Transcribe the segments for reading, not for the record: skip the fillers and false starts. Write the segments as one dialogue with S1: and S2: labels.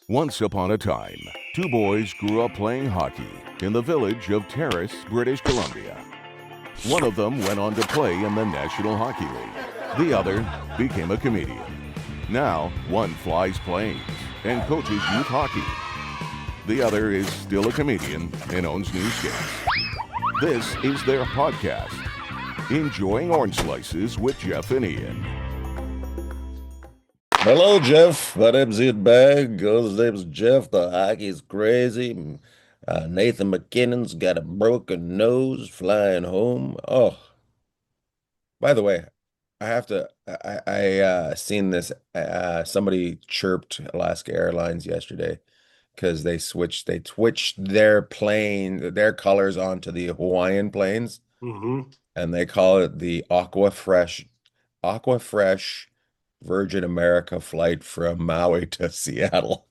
S1: Once upon a time, two boys grew up playing hockey in the village of Terrace, British Columbia. One of them went on to play in the National Hockey League. The other became a comedian. Now, one flies planes and coaches youth hockey. The other is still a comedian and owns newsstands. This is their podcast, Enjoying Orange Slices with Jeff and Ian.
S2: Hello, Jeff. My name's Ian Bag. His name's Jeff. The hockey's crazy. Nathan McKinnon's got a broken nose flying home. Oh, by the way, I seen this. Somebody chirped Alaska Airlines yesterday because they twitched their colors onto the Hawaiian planes, and they call it the Aqua Fresh Virgin America flight from Maui to Seattle.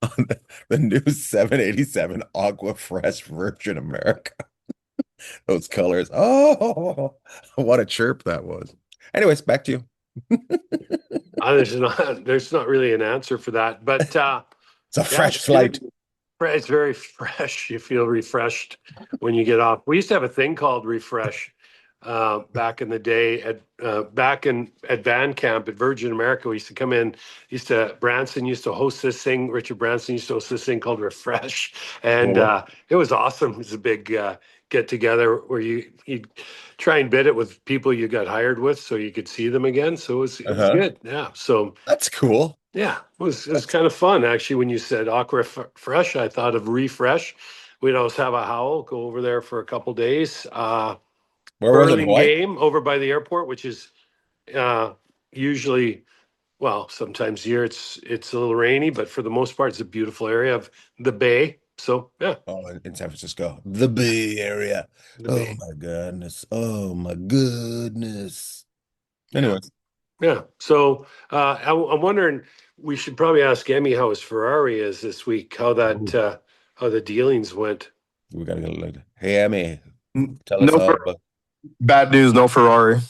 S2: On the new 787 Aqua Fresh Virgin America. Those colors. Oh, what a chirp that was. Anyways, back to you.
S3: There's not really an answer for that, but
S2: It's a fresh flight.
S3: It's very fresh. You feel refreshed when you get off. We used to have a thing called Refresh back in the day at Van Camp at Virgin America. We used to come in. Branson used to host this thing. Richard Branson used to host this thing called Refresh, and it was awesome. It was a big get together where you'd try and bid it with people you got hired with, so you could see them again. So it was good. Yeah. So
S2: that's cool.
S3: Yeah, it was kind of fun actually. When you said Aqua Fresh, I thought of Refresh. We'd always have a howl, go over there for a couple days.
S2: Where was it?
S3: Game over by the airport, which is usually, sometimes here it's a little rainy, but for the most part, it's a beautiful area of the Bay. So yeah.
S2: Oh, in San Francisco, the Bay Area. My goodness. Oh my goodness. Anyways.
S3: Yeah. So I'm wondering. We should probably ask Emmy how his Ferrari is this week. How the dealings went.
S2: We gotta get later. Hey, Emmy, tell us all about.
S4: Bad news, no Ferrari.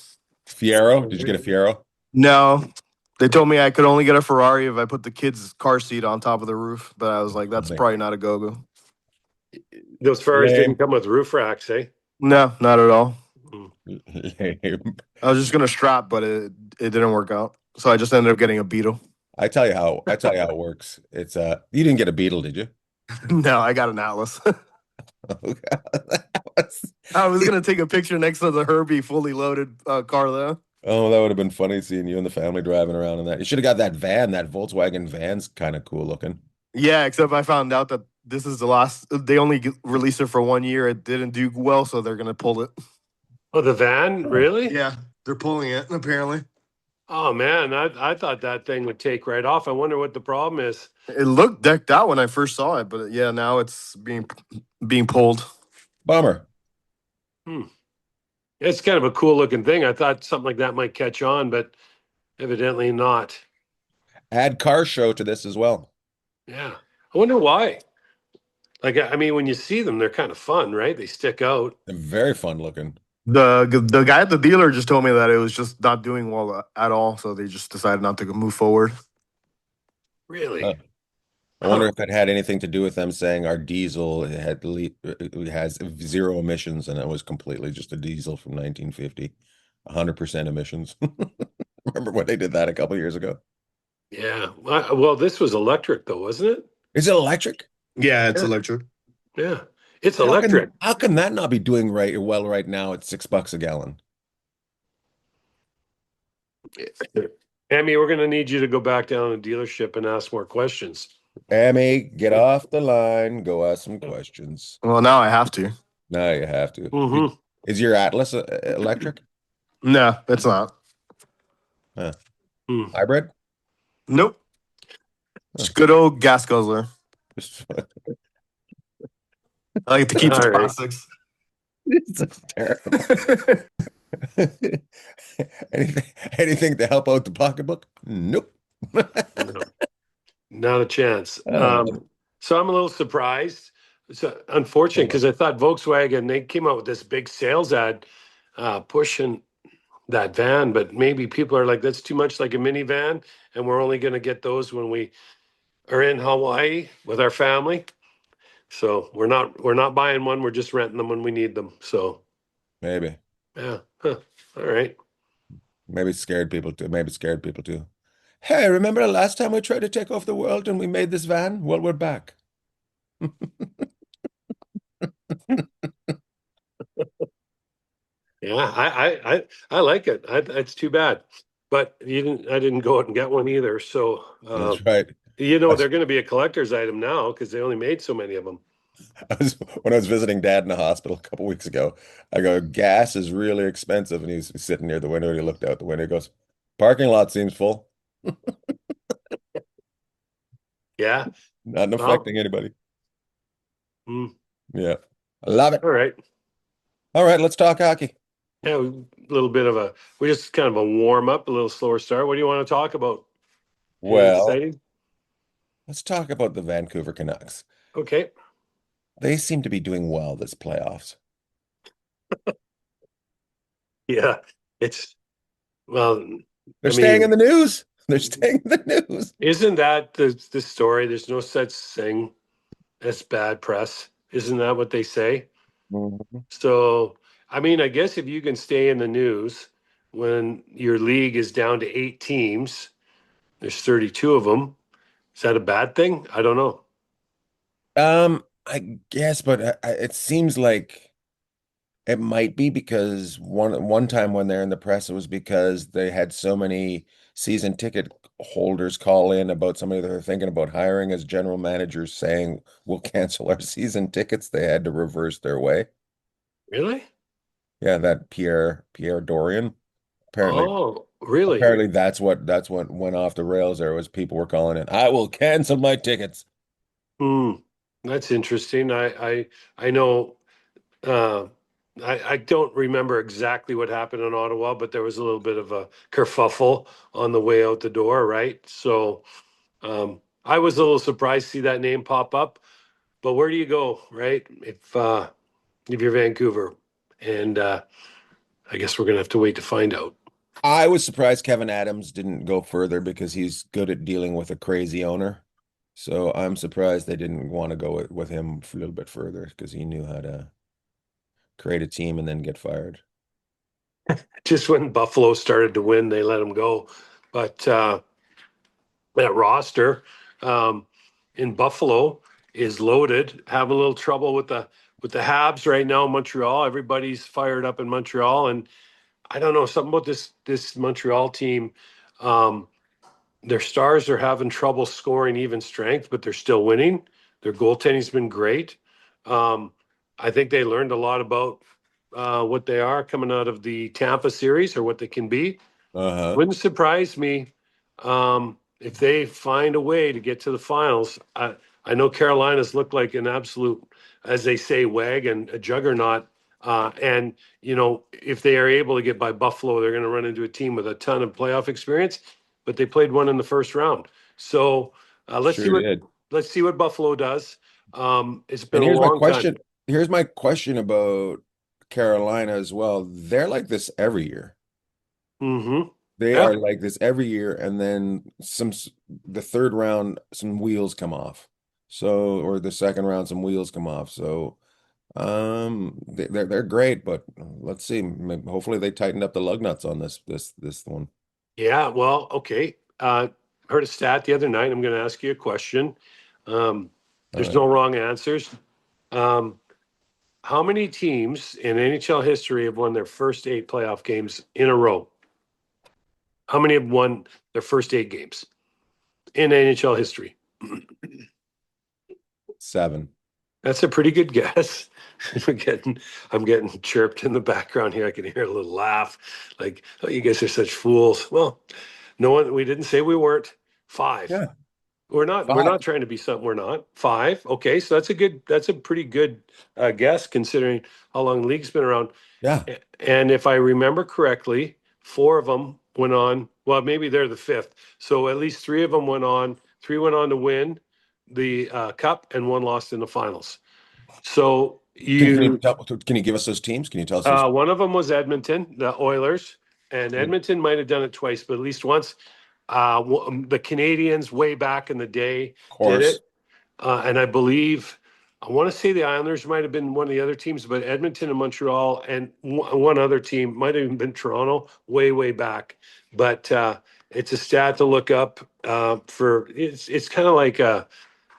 S2: Fiero? Did you get a Fiero?
S4: No. They told me I could only get a Ferrari if I put the kid's car seat on top of the roof, but I was like, that's probably not a go-go.
S3: Those Ferraris didn't come with roof racks, eh?
S4: No, not at all. I was just going to strap, but it didn't work out. So I just ended up getting a Beetle.
S2: I tell you how it works. It's you didn't get a Beetle, did you?
S4: No, I got an Atlas.
S2: Oh, God.
S4: I was going to take a picture next to the Herbie fully loaded car, though.
S2: Oh, that would have been funny seeing you and the family driving around in that. You should have got that van. That Volkswagen van's kind of cool looking.
S4: Yeah, except I found out that this is the last. They only released it for 1 year. It didn't do well, so they're going to pull it.
S3: Oh, the van? Really?
S4: Yeah, they're pulling it, apparently.
S3: Oh, man, I thought that thing would take right off. I wonder what the problem is.
S4: It looked decked out when I first saw it, but yeah, now it's being pulled.
S2: Bummer.
S3: It's kind of a cool looking thing. I thought something like that might catch on, but evidently not.
S2: Add car show to this as well.
S3: Yeah. I wonder why. Like, I mean, when you see them, they're kind of fun, right? They stick out.
S2: They're very fun looking.
S4: The guy at the dealer just told me that it was just not doing well at all, so they just decided not to move forward.
S3: Really?
S2: I wonder if it had anything to do with them saying our diesel has zero emissions, and it was completely just a diesel from 1950, 100% emissions. Remember when they did that a couple years ago?
S3: Yeah. Well, this was electric, though, wasn't it?
S2: Is it electric?
S4: Yeah, it's electric.
S3: Yeah, it's electric.
S2: How can that not be doing well right now at $6 a gallon?
S3: Emmy, we're going to need you to go back down to the dealership and ask more questions.
S2: Emmy, get off the line. Go ask some questions.
S4: Well, now I have to.
S2: Now you have to.
S3: Mm-hmm.
S2: Is your Atlas electric?
S4: No, it's not.
S2: Hybrid?
S4: Nope. It's good old gas guzzler. I like to keep the classics.
S2: It's terrible. Anything to help out the pocketbook? Nope.
S3: No, not a chance. So I'm a little surprised. It's unfortunate because I thought Volkswagen, they came out with this big sales ad pushing that van, but maybe people are like, that's too much like a minivan, and we're only going to get those when we are in Hawaii with our family. So we're not buying one. We're just renting them when we need them. So
S2: Maybe.
S3: yeah, huh. All right.
S2: Maybe scared people too. Maybe scared people too. Hey, remember the last time we tried to take off the world and we made this van? Well, we're back.
S3: Yeah, I like it. It's too bad, but you didn't. I didn't go out and get one either. So
S2: That's right.
S3: they're going to be a collector's item now because they only made so many of them.
S2: When I was visiting Dad in the hospital a couple weeks ago, I go, gas is really expensive. And he's sitting near the window and he looked out the window. He goes, parking lot seems full.
S3: Yeah.
S2: Not
S3: Well,
S2: affecting anybody.
S3: mm,
S2: Yeah. I love it.
S3: all right.
S2: All right, let's talk hockey.
S3: Yeah, a little bit of we just kind of a warm up, a little slower start. What do you want to talk about? Anything
S2: Well,
S3: exciting?
S2: let's talk about the Vancouver Canucks.
S3: Okay.
S2: They seem to be doing well this playoffs.
S3: Yeah. It's well,
S2: They're
S3: I
S2: staying in
S3: mean,
S2: the news. They're staying in the news.
S3: isn't that the story? There's no such thing as bad press. Isn't that what they say?
S2: Mhm.
S3: So, I mean, I guess if you can stay in the news when your league is down to 8 teams, there's 32 of them. Is that a bad thing? I don't know.
S2: I guess, but it seems like it might be because one time when they're in the press, it was because they had so many season ticket holders call in about somebody that they're thinking about hiring as general managers saying we'll cancel our season tickets. They had to reverse their way.
S3: Really?
S2: Yeah, that Pierre Dorian. Apparently,
S3: Oh, really?
S2: apparently that's what went off the rails there was people were calling in. I will cancel my tickets.
S3: Hmm. That's interesting. I know uh I don't remember exactly what happened in Ottawa, but there was a little bit of a kerfuffle on the way out the door, right? So I was a little surprised to see that name pop up. But where do you go, right? If you're Vancouver, and I guess we're gonna have to wait to find out.
S2: I was surprised Kevin Adams didn't go further because he's good at dealing with a crazy owner. So I'm surprised they didn't want to go with him a little bit further because he knew how to create a team and then get fired.
S3: Just when Buffalo started to win, they let him go. But that roster um, in Buffalo is loaded. Having a little trouble with the Habs right now. Montreal, everybody's fired up in Montreal, and I don't know something about this Montreal team. Um, their stars are having trouble scoring even strength, but they're still winning. Their goaltending's been great. Um, I think they learned a lot about what they are coming out of the Tampa series or what they can be.
S2: Uh-huh.
S3: Wouldn't surprise me if they find a way to get to the finals. I know Carolina's looked like an absolute, as they say, wagon, a juggernaut. And if they are able to get by Buffalo, they're going to run into a team with a ton of playoff experience. But they played one in the first round, so let's see
S2: Sure
S3: what
S2: did.
S3: Buffalo does. It's been
S2: And
S3: a
S2: here's my
S3: long time.
S2: question. Here's my question about Carolina as well. They're like this every year.
S3: Mm-hmm.
S2: They
S3: Yeah,
S2: are like this every year, and then the third round, some wheels come off. So, or the second round, some wheels come off. So, they're great, but let's see. Maybe, hopefully, they tightened up the lug nuts on this one.
S3: yeah. Well, okay. Heard a stat the other night. I'm going to ask you a question. Um,
S2: All
S3: there's
S2: right.
S3: no wrong answers. Um, how many teams in NHL history have won their first 8 playoff games in a row? How many have won their first 8 games in NHL history?
S2: 7.
S3: That's a pretty good guess. I'm getting chirped in the background here. I can hear a little laugh, like, "Oh, you guys are such fools." Well, no one. We didn't say we weren't. 5.
S2: Yeah.
S3: We're not. We're
S2: 5.
S3: not trying to be something we're not. 5. Okay, so that's a good. That's a pretty good guess considering how long the league's been around.
S2: Yeah.
S3: And if I remember correctly, 4 of them went on. Well, maybe they're the 5th. So at least 3 of them went on. 3 went on to win the cup, and 1 lost in the finals. So
S2: Can you give us those teams? Can you tell us those?
S3: one of them was Edmonton, the Oilers. And Edmonton might have done it twice, but at least once. The Canadians way back in the day did it. And I believe, I want to say the Islanders might have been one of the other teams, but Edmonton and Montreal and one other team might have even been Toronto way, way back. But it's a stat to look up it's kind of like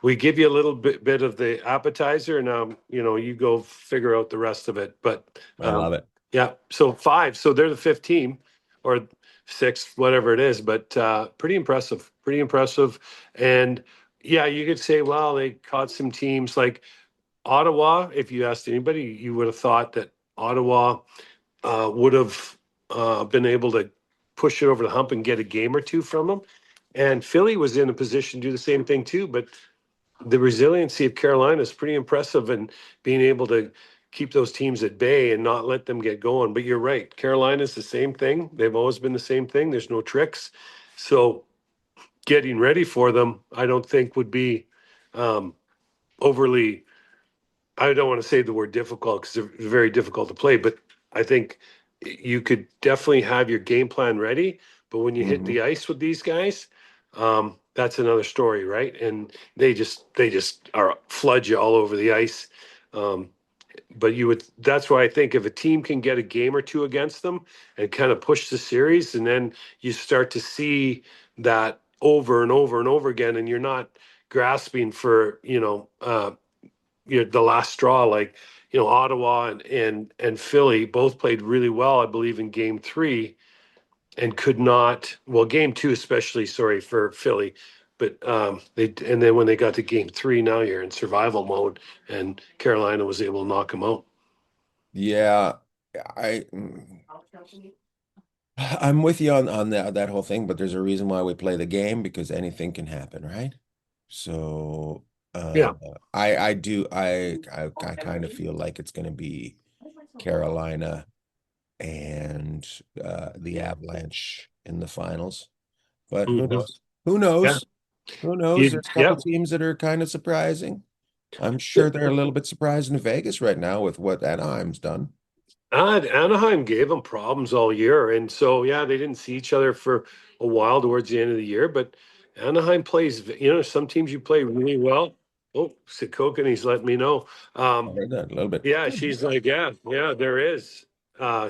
S3: we give you a little bit of the appetizer and you go figure out the rest of it. But
S2: I love it.
S3: yeah, so 5. So they're the 5th team or 6th, whatever it is. But pretty impressive, pretty impressive. And yeah, you could say, well, they caught some teams like Ottawa. If you asked anybody, you would have thought that Ottawa would have been able to push it over the hump and get a game or two from them. And Philly was in a position to do the same thing too. But the resiliency of Carolina is pretty impressive and being able to keep those teams at bay and not let them get going. But you're right. Carolina's the same thing. They've always been the same thing. There's no tricks. So getting ready for them, I don't think would be overly, I don't want to say the word difficult because they're very difficult to play, but I think you could definitely have your game plan ready. But when you hit the ice with these guys, that's another story, right? And they just are flood you all over the ice. But that's why I think if a team can get a game or two against them and kind of push the series, and then you start to see that over and over and over again, and you're not grasping for, the last straw, like, Ottawa and Philly both played really well, I believe, in game 3 and could not, well, game 2, especially, sorry, for Philly. But and then when they got to game 3, now you're in survival mode, and Carolina was able to knock them out.
S2: Yeah, I I'm with you on that whole thing, but there's a reason why we play the game because anything can happen, right? So
S3: Yeah.
S2: I kind of feel like it's going to be Carolina and the Avalanche in the finals. But who
S3: Mhm.
S2: knows? Who
S3: Yeah.
S2: knows? Who knows? There's a couple
S3: Yeah.
S2: teams that are kind of surprising. I'm sure they're a little bit surprised in Vegas right now with what Anaheim's done.
S3: Anaheim gave them problems all year. And so, yeah, they didn't see each other for a while towards the end of the year. But Anaheim plays, some teams you play really well. Oh, Sikokan, he's letting me know.
S2: I heard that a little bit.
S3: Yeah, she's like, yeah, there is. I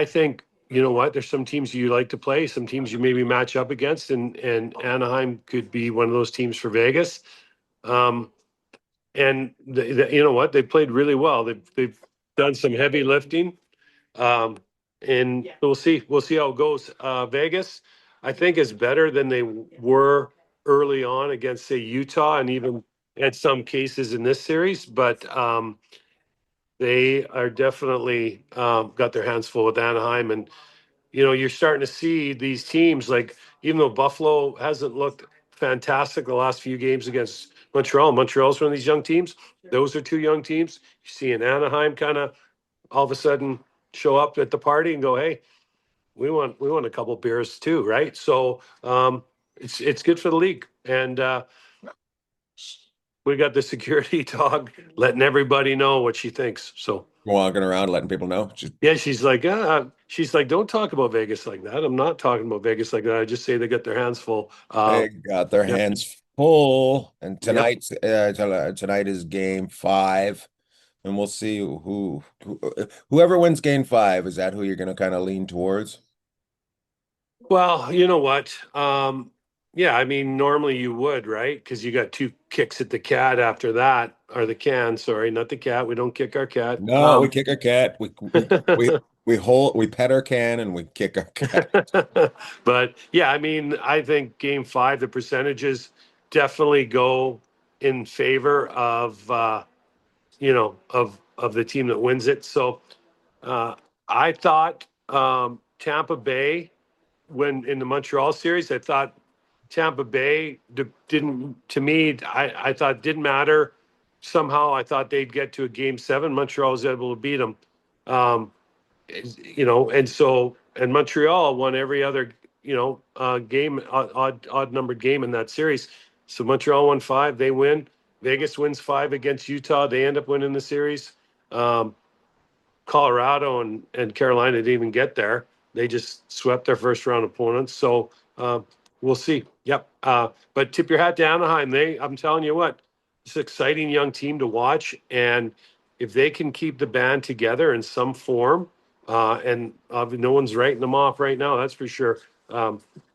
S3: think, you know what, there's some teams you like to play, some teams you maybe match up against, and Anaheim could be one of those teams for Vegas. And you know what, they played really well. They've done some heavy lifting, and we'll see how it goes. Vegas, I think, is better than they were early on against, say, Utah, and even in some cases in this series. But they are definitely got their hands full with Anaheim, and you're starting to see these teams, like, even though Buffalo hasn't looked fantastic the last few games against Montreal. Montreal's one of these young teams. Those are 2 young teams. You see in Anaheim kind of all of a sudden show up at the party and go, hey, we want a couple beers too, right? So it's good for the league. And we got the security dog letting everybody know what she thinks. So
S2: Walking around letting people know.
S3: yeah, she's like, don't talk about Vegas like that. I'm not talking about Vegas like that. I just say they got their hands full.
S2: They got their
S3: Yep.
S2: hands full. And
S3: Yep.
S2: tonight is game 5. And we'll see whoever wins game 5, is that who you're going to kind of lean towards?
S3: Well, you know what? Yeah, I mean, normally you would, right? Because you got 2 kicks at the cat after that, or the can. Sorry, not the cat. We don't kick our cat.
S2: No, we kick our cat. We pet our can and we kick our cat.
S3: But yeah, I mean, I think game 5, the percentages definitely go in favor of of the team that wins it. So I thought Tampa Bay, when in the Montreal series, I thought Tampa Bay didn't, to me, I thought didn't matter. Somehow I thought they'd get to a game 7. Montreal was able to beat them. And Montreal won every other, game, odd numbered game in that series. So Montreal won 5, they win. Vegas wins 5 against Utah. They end up winning the series. Colorado and Carolina didn't even get there. They just swept their first round opponents. So we'll see. Yep. But tip your hat to Anaheim. I'm telling you what, it's an exciting young team to watch. And if they can keep the band together in some form, and no one's writing them off right now, that's for sure.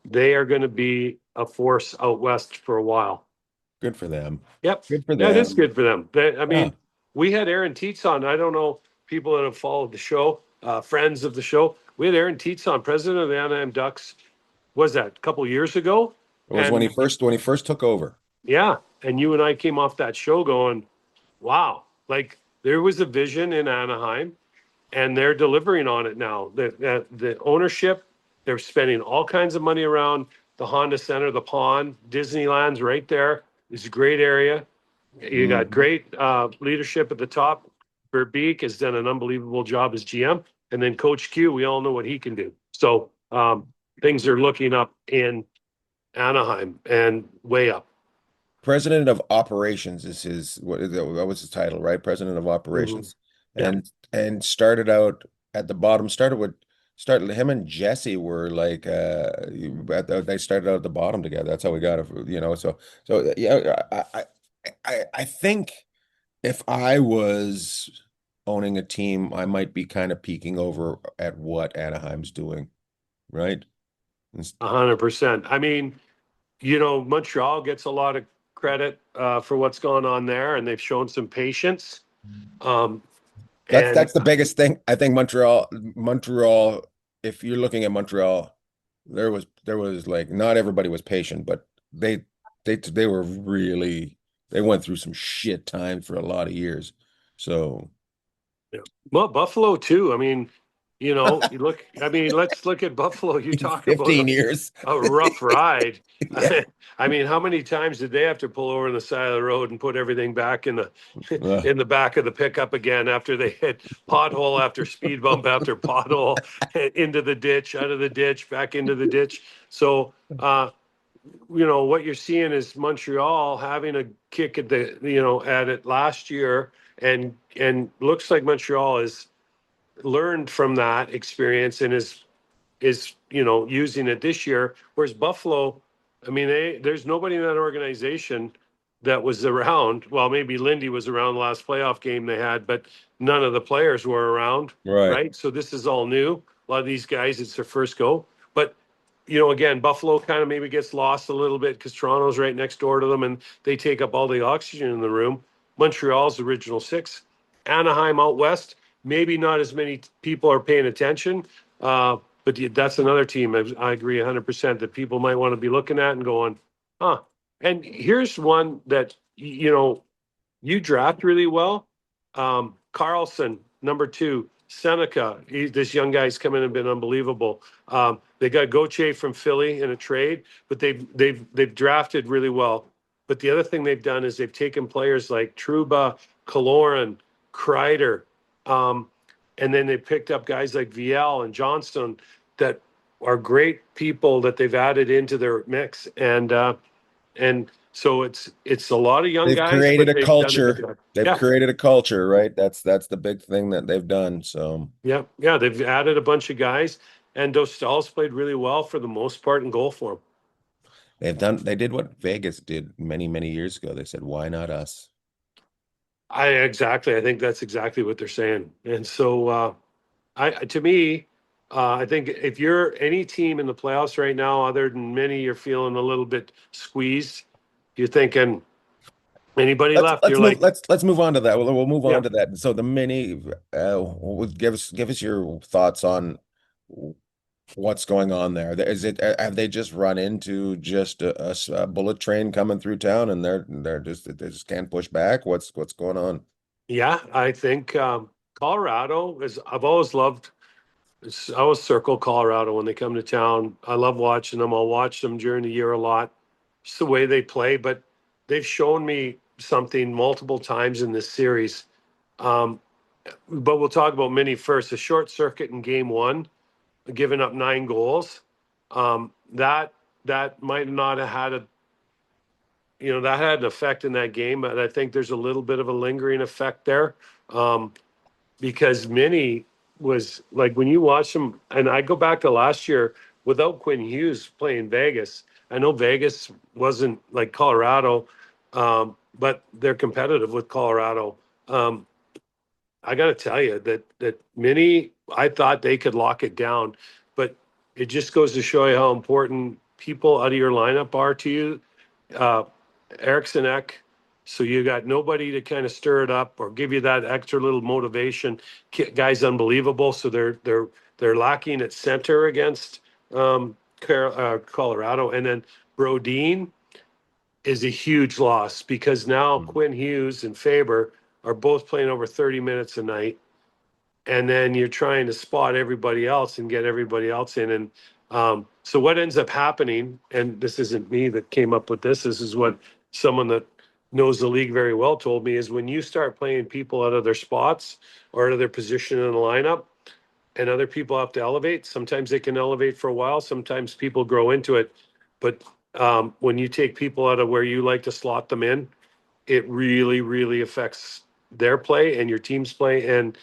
S3: They are going to be a force out west for a while.
S2: Good for them.
S3: Yep.
S2: Good for
S3: Yeah, it is
S2: them.
S3: good for them. I mean,
S2: Yeah.
S3: we had Aaron Teets on. I don't know people that have followed the show, friends of the show. We had Aaron Teets on, president of the Anaheim Ducks. Was that a couple years ago?
S2: It was when he first took over.
S3: Yeah, and you and I came off that show going, wow, like there was a vision in Anaheim, and they're delivering on it now. The ownership, they're spending all kinds of money around the Honda Center, the pond, Disneyland's right there. It's a great area. You got great leadership at the top. Verbeek has done an unbelievable job as GM, and then Coach Q, we all know what he can do. So things are looking up in Anaheim and way up.
S2: President of Operations is what was his title, right? President of Operations.
S3: Yeah.
S2: And started out at the bottom, him and Jesse were like they started out at the bottom together. That's how we got it, so yeah, I think if I was owning a team, I might be kind of peeking over at what Anaheim's doing, right?
S3: 100%. I mean, Montreal gets a lot of credit for what's going on there, and they've shown some patience.
S2: That's the biggest thing. I think Montreal, if you're looking at Montreal, there was like not everybody was patient, but they were really, they went through some shit time for a lot of years. So
S3: yeah. Well, Buffalo too. I mean, let's look at Buffalo. You talk
S2: 15
S3: about
S2: years.
S3: a rough ride.
S2: Yeah.
S3: I mean, how many times did they have to pull over on the side of the road and put everything back in the
S2: Uh,
S3: in the back of the pickup again after they hit pothole after speed bump after pothole, into the ditch, out of the ditch, back into the ditch. So what you're seeing is Montreal having a kick at at it last year, and looks like Montreal has learned from that experience and is using it this year. Whereas Buffalo, I mean, there's nobody in that organization that was around. Well, maybe Lindy was around the last playoff game they had, but none of the players were around. Right. So this is all new. A lot of these guys, it's their first go. But again, Buffalo kind of maybe gets lost a little bit because Toronto's right next door to them and they take up all the oxygen in the room. Montreal's original six. Anaheim out west, maybe not as many people are paying attention, but that's another team. I agree 100% that people might want to be looking at and going, huh. And here's one that, you draft really well. Carlson, number 2. Seneca, this young guy's come in and been unbelievable. They got Gauthier from Philly in a trade, but they've drafted really well. But the other thing they've done is they've taken players like Trouba, Kaloran, Kreider, and then they picked up guys like Viel and Johnston that are great people that they've added into their mix, and so it's a lot of young
S2: they've
S3: guys.
S2: created
S3: but
S2: a culture. They've
S3: Yeah.
S2: created a culture, right? That's the big thing that they've done. So
S3: Yeah, they've added a bunch of guys, and Dostal's played really well for the most part in goal for them.
S2: they did what Vegas did many, many years ago. They said, why not us?
S3: I think that's exactly what they're saying. And so to me, I think if you're any team in the playoffs right now, other than many, you're feeling a little bit squeezed. You're thinking anybody left?
S2: Let's move on to that. We'll move
S3: Yeah.
S2: on to that. So the mini, give us your thoughts on what's going on there. Have they just run into just a bullet train coming through town and they just can't push back? What's going on?
S3: Yeah, I think Colorado is. I've always loved. I always circle Colorado when they come to town. I love watching them. I'll watch them during the year a lot. Just the way they play, but they've shown me something multiple times in this series. But we'll talk about Mini first. A short circuit in game 1, giving up 9 goals. That might not have had that had an effect in that game, but I think there's a little bit of a lingering effect there. because Minnie was like, when you watch them, and I go back to last year without Quinn Hughes playing Vegas. I know Vegas wasn't like Colorado, but they're competitive with Colorado. Um, I got to tell you that Minnie, I thought they could lock it down, but it just goes to show you how important people out of your lineup are to you. Erickson Ek. So you got nobody to kind of stir it up or give you that extra little motivation. Guy's unbelievable. So they're lacking at center against Colorado, and then Brodeen is a huge loss because now Quinn Hughes and Faber are both playing over 30 minutes a night, and then you're trying to spot everybody else and get everybody else in. And so what ends up happening, and this isn't me that came up with this, this is what someone that knows the league very well told me, is when you start playing people out of their spots or out of their position in the lineup and other people have to elevate, sometimes they can elevate for a while, sometimes people grow into it. But when you take people out of where you like to slot them in, it really, really affects their play and your team's play. And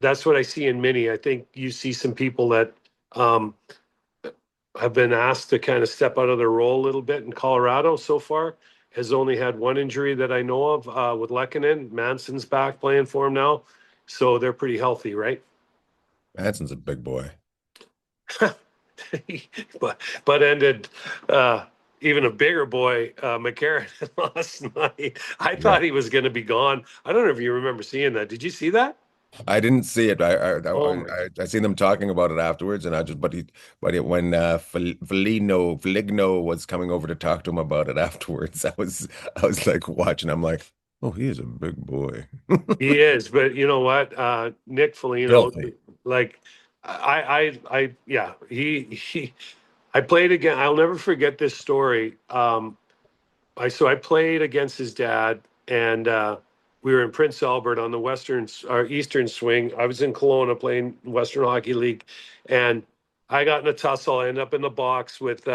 S3: that's what I see in Minnie. I think you see some people that have been asked to kind of step out of their role a little bit. In Colorado so far has only had one injury that I know of with Lehkonen. Manson's back playing for him now. So they're pretty healthy, right?
S2: Manson's a big boy.
S3: but ended even a bigger boy, McCarron last night. I thought he was going to be gone. I don't know if you remember seeing that. Did you see that?
S2: I didn't see it.
S3: Oh my
S2: I seen them talking about it afterwards, and I just when Feligno was coming over to talk to him about it afterwards, I was like watching. I'm like, oh, he is a big boy.
S3: He is, but you know what? Nick Foligno,
S2: Filthy.
S3: like yeah, he I played again. I'll never forget this story. I played against his dad, and we were in Prince Albert on the western or eastern swing. I was in Kelowna playing Western Hockey League, and I got in a tussle. I ended up in the box with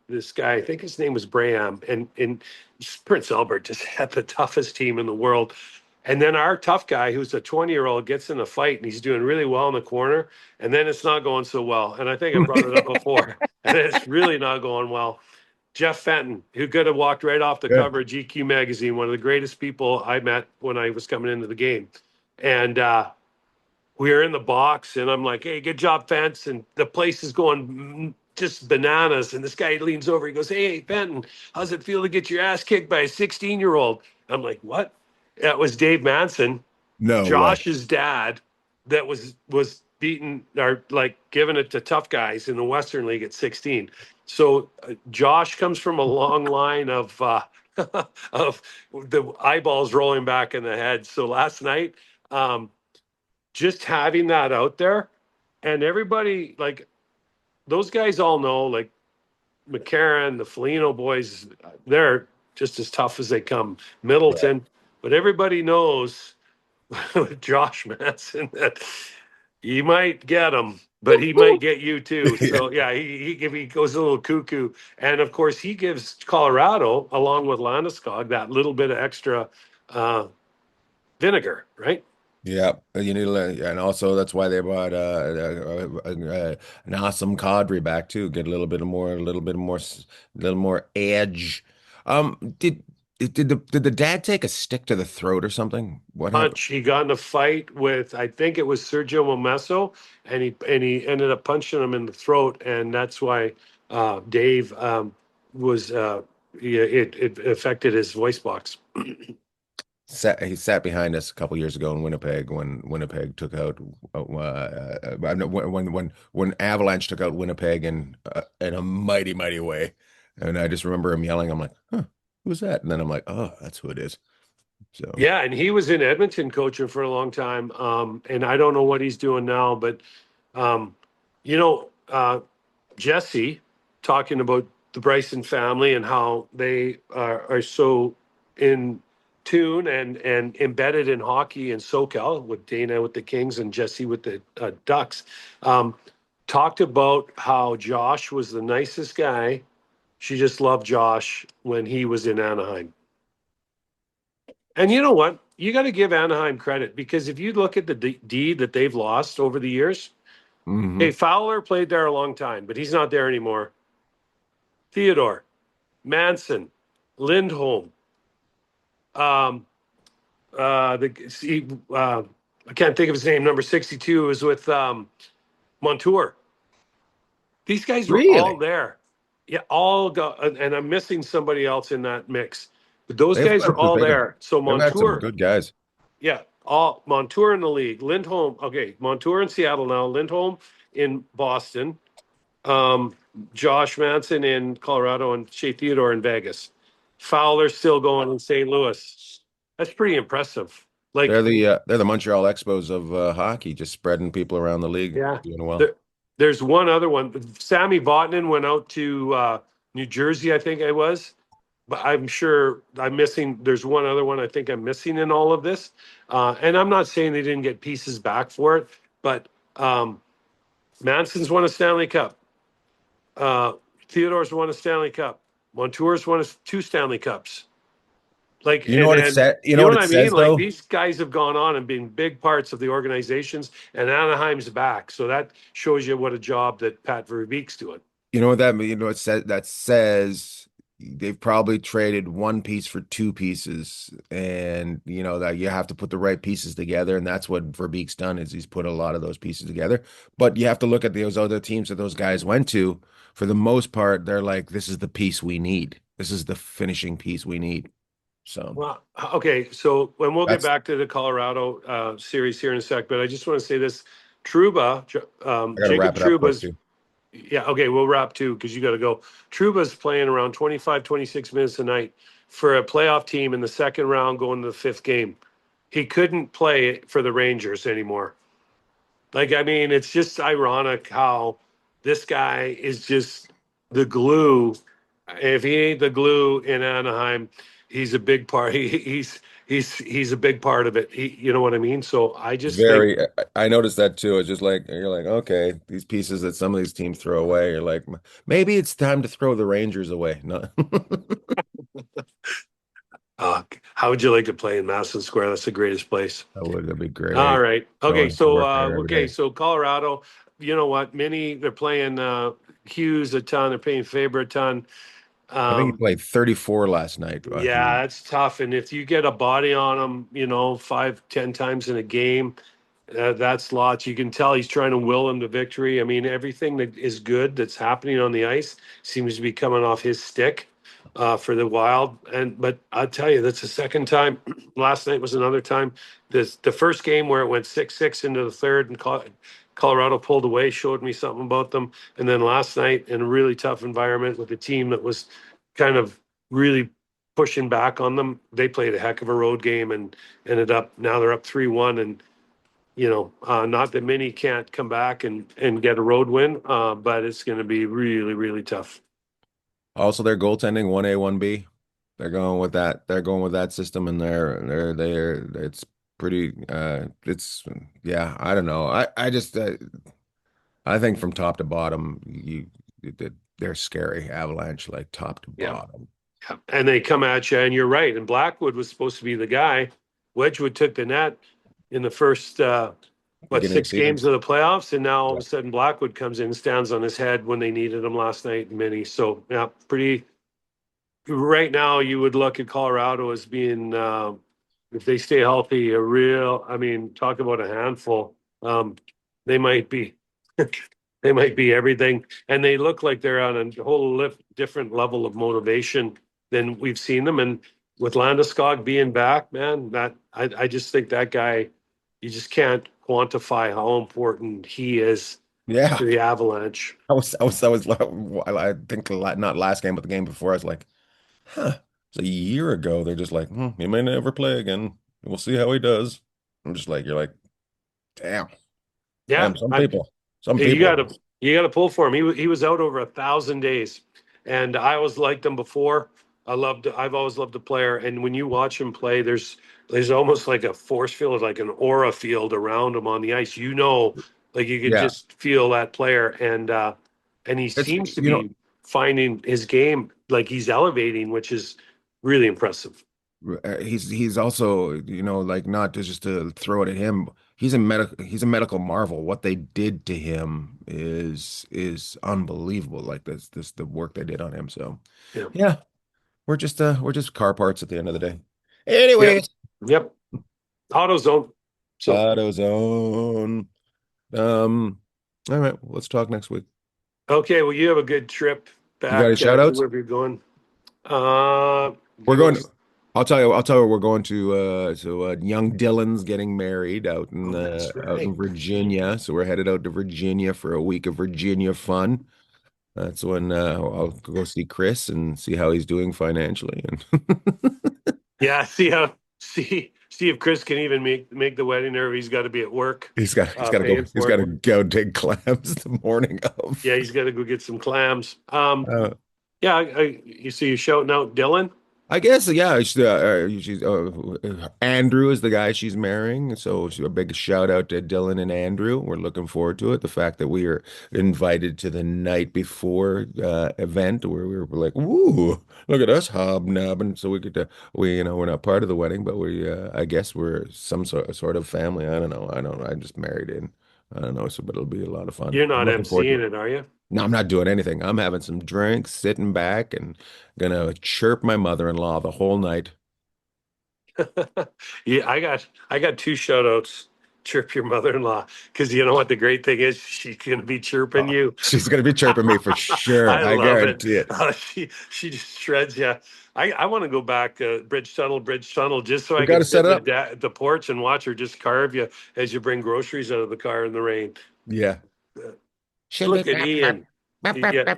S3: this guy. I think his name was Braham, and Prince Albert just had the toughest team in the world. And then our tough guy, who's a 20-year-old, gets in a fight, and he's doing really well in the corner, and then it's not going so well. And I think I brought it up before, and it's really not going well. Jeff Fenton, who could have walked right off the cover of GQ magazine, one of the greatest people I met when I was coming into the game. And we were in the box, and I'm like, hey, good job, Fence. And the place is going just bananas. And this guy leans over. He goes, hey, Fenton, how's it feel to get your ass kicked by a 16-year-old? I'm like, what? That was Dave Manson,
S2: No way.
S3: Josh's dad, that was beaten or like giving it to tough guys in the Western League at 16. So Josh comes from a long line of of the eyeballs rolling back in the head. So last night, just having that out there, and everybody, like, those guys all know, like McCarron, the Foligno boys, they're just as tough as they come. Middleton, but everybody knows with Josh Manson that you might get him, but he might get you too. So yeah, he goes a little cuckoo, and of course he gives Colorado, along with Landeskog, that little bit of extra vinegar, right?
S2: Yeah, you need to learn, and also that's why they brought an awesome Cadre back too. Get a little more edge. Did the dad take a stick to the throat or something? What happened?
S3: Punch. He got in a fight with, I think it was Sergio Momesso, and he ended up punching him in the throat, and that's why Dave was it affected his voice box.
S2: He sat behind us a couple years ago in Winnipeg when Winnipeg took out when Avalanche took out Winnipeg in a mighty way, and I just remember him yelling. I'm like, huh, who's that? And then I'm like, oh, that's who it is. So
S3: Yeah, and he was in Edmonton coaching for a long time, and I don't know what he's doing now, but um, you know, Jesse talking about the Bryson family and how they are so in tune and embedded in hockey in SoCal, with Dana with the Kings and Jesse with the Ducks. Talked about how Josh was the nicest guy. She just loved Josh when he was in Anaheim. And you know what? you got to give Anaheim credit, because if you look at the D that they've lost over the years, hey, Fowler played there a long time, but he's not there anymore. Theodore, Manson, Lindholm, I can't think of his name. Number 62 is with Montour. These guys were all there. Yeah, all got, and I'm missing somebody else in that mix. But those guys are all there. So
S2: They've had some
S3: Montour,
S2: good guys.
S3: yeah, all Montour in the league. Lindholm, okay, Montour in Seattle now. Lindholm in Boston. Josh Manson in Colorado, and Shea Theodore in Vegas. Fowler still going in St. Louis. That's pretty impressive. Like
S2: they're the Montreal Expos of hockey, just spreading people around the league.
S3: yeah,
S2: Doing well.
S3: there's one other one. Sammy Vatanen went out to New Jersey, I think it was. But I'm sure I'm missing. There's one other one I think I'm missing in all of this. And I'm not saying they didn't get pieces back for it, but Manson's won a Stanley Cup. Theodore's won a Stanley Cup. Montour's won 2 Stanley Cups. Like,
S2: you know what it said? You know what
S3: I
S2: it
S3: mean?
S2: says,
S3: Like,
S2: though?
S3: these guys have gone on and been big parts of the organizations, and Anaheim's back. So that shows you what a job that Pat Verbeek's doing.
S2: You know what that means? You know what that says they've probably traded one piece for 2 pieces, and you know that you have to put the right pieces together, and that's what Verbeek's done is he's put a lot of those pieces together. But you have to look at those other teams that those guys went to. For the most part, they're like, this is the piece we need. This is the finishing piece we need. So
S3: Well, okay. So when we'll get
S2: That's-
S3: back to the Colorado series here in a sec, but I just want to say this: Trouba,
S2: I gotta
S3: Jacob
S2: wrap it up quick
S3: Trouba's.
S2: too.
S3: Yeah, okay, we'll wrap too because you got to go. Trouba's playing around 25, 26 minutes a night for a playoff team in the second round going to the 5th game. He couldn't play for the Rangers anymore. Like, I mean, it's just ironic how this guy is just the glue. If he ain't the glue in Anaheim, he's a big part. He's a big part of it. You know what I mean? So I just think,
S2: I noticed that too. It's just like you're like, okay, these pieces that some of these teams throw away, you're like, maybe it's time to throw the Rangers away. No.
S3: how would you like to play in Madison Square? That's the greatest place.
S2: That'd be great.
S3: All right. Okay.
S2: Going to
S3: So
S2: work there every day.
S3: so Colorado, you know what? They're playing Hughes a ton. They're paying Faber a ton.
S2: I think he played 34 last night.
S3: Yeah, it's tough. And if you get a body on him, 5, 10 times in a game, that's lots. You can tell he's trying to will him to victory. I mean, everything that is good that's happening on the ice seems to be coming off his stick for the Wild. But I'll tell you, that's the second time. Last night was another time. The first game where it went 6-6 into the third and Colorado pulled away showed me something about them. And then last night in a really tough environment with a team that was kind of really pushing back on them, they played a heck of a road game and now they're up 3-1. And, not that many can't come back and get a road win, but it's going to be really, really tough.
S2: Also, their goaltending 1A, 1B. They're going with that. They're going with that system, and it's pretty. Yeah. I don't know. I just I think from top to bottom, they're scary. Avalanche, like top to bottom.
S3: Yeah. And they come at you, and you're right. And Blackwood was supposed to be the guy. Wedgwood took the net in the first 6 games of the playoffs, and now all of a sudden Blackwood comes in and stands on his head when they needed him last night. Mini. So yeah, pretty. Right now, you would look at Colorado as being, if they stay healthy, talk about a handful. They might be, they might be everything, and they look like they're on a whole different level of motivation than we've seen them. And with Landeskog being back, man, I just think that guy, you just can't quantify how important he is to the Avalanche.
S2: I think not last game, but the game before, I was like, it's a year ago. They're just like, he may never play again. We'll see how he does. I'm just like, you're like, damn.
S3: Yeah.
S2: Damn, some people.
S3: You gotta pull for him. He was out over 1,000 days. And I always liked him before. I've always loved the player. And when you watch him play, there's almost like a force field, like an aura field around him on the ice. Like you can just feel that player. And he seems to be finding his game, like he's elevating, which is really impressive.
S2: he's also, like not to just to throw it at him. He's a medical marvel. What they did to him is unbelievable. Like the work they did on him. So
S3: Yeah.
S2: yeah, we're just car parts at the end of the day.
S3: Yep.
S2: Anyways,
S3: Yep. AutoZone. So
S2: AutoZone. Um, all right, let's talk next week.
S3: okay, well, you have a good trip
S2: You got any
S3: back
S2: shout
S3: to
S2: outs?
S3: wherever you're going. Uh,
S2: We're
S3: you
S2: going
S3: know,
S2: to, I'll tell you, we're going to young Dylan's getting married
S3: that's
S2: out in
S3: right.
S2: Virginia. So we're headed out to Virginia for a week of Virginia fun. That's when I'll go see Chris and see how he's doing financially. And
S3: Yeah, see if Chris can even make the wedding, or if he's got to be at work, paying
S2: he's
S3: for
S2: got
S3: it.
S2: to go dig clams the morning
S3: Yeah,
S2: of.
S3: he's got to go get some clams.
S2: Uh,
S3: Yeah, you see, you shouting out Dylan.
S2: I guess, yeah. Andrew is the guy she's marrying, so a big shout out to Dylan and Andrew. We're looking forward to it. The fact that we are invited to the night before event where we were like, "Ooh, look at us hobnobbing!" So we get to we're not part of the wedding, but I guess we're some sort of family. I don't know. I don't know. I just married in. I don't know. So, but it'll be a lot of fun.
S3: You're
S2: I'm
S3: not
S2: looking forward to
S3: emceeing
S2: it.
S3: it, are you?
S2: No, I'm not doing anything. I'm having some drinks, sitting back, and gonna chirp my mother-in-law the whole night.
S3: Yeah, I got two shout outs. Chirp your mother-in-law, because you know what the great thing is, she's gonna be chirping
S2: Oh,
S3: you.
S2: she's gonna be chirping me for sure.
S3: I
S2: I
S3: love it.
S2: guarantee it.
S3: She just shreds you. I want to go back bridge tunnel, just so
S2: We
S3: I
S2: got
S3: can
S2: to set
S3: sit
S2: it
S3: in
S2: up.
S3: the porch and watch her just carve you as you bring groceries out of the car in the rain.
S2: Yeah.
S3: Look at Ian. Yeah,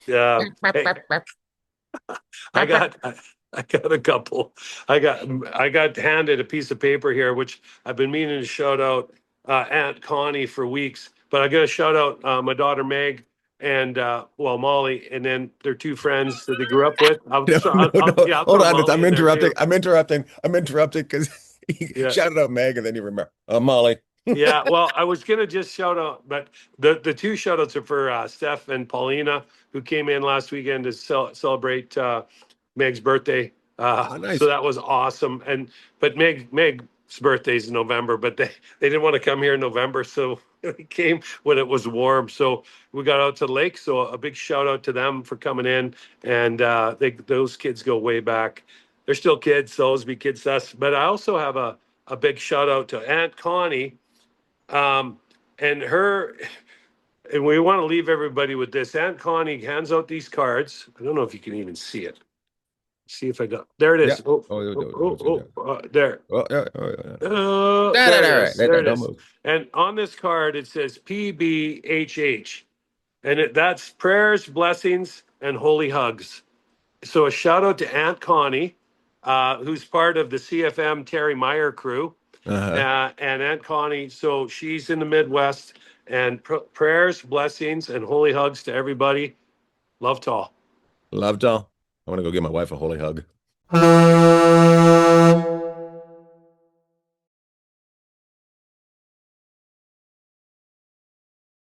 S3: yeah. Hey, I got I got a couple. I got handed a piece of paper here, which I've been meaning to shout out Aunt Connie for weeks. But I got to shout out my daughter Meg and Molly, and then their two friends that they grew up with.
S2: No, no, no.
S3: Yeah, I'll
S2: Hold
S3: throw
S2: on.
S3: Molly
S2: I'm
S3: in there
S2: interrupting.
S3: too.
S2: I'm interrupting because he
S3: Yeah.
S2: shouted out Meg and then you remember. Molly.
S3: Yeah, well, I was gonna just shout out, but the two shout outs are for Steph and Paulina, who came in last weekend to celebrate Meg's birthday.
S2: Oh,
S3: So
S2: nice.
S3: that was awesome. But Meg's birthday is in November, but they didn't want to come here in November, so we came when it was warm. So we got out to the lake. So a big shout out to them for coming in, and those kids go way back. They're still kids, so those be kids us. But I also have a big shout out to Aunt Connie, um, and we want to leave everybody with this. Aunt Connie hands out these cards. I don't know if you can even see it. See if I got, there it
S2: Yeah.
S3: is. Oh,
S2: Oh,
S3: oh, oh, oh, there.
S2: oh, yeah. Oh, yeah.
S3: There it
S2: All right.
S3: is. There it
S2: Don't
S3: is.
S2: move.
S3: And on this card, it says PBHH. And that's prayers, blessings, and holy hugs. So a shout out to Aunt Connie, who's part of the CFM Terry Meyer crew,
S2: Uh-huh.
S3: and Aunt Connie. So she's in the Midwest. And prayers, blessings, and holy hugs to everybody. Love to all.
S2: Love doll. I want to go give my wife a holy hug.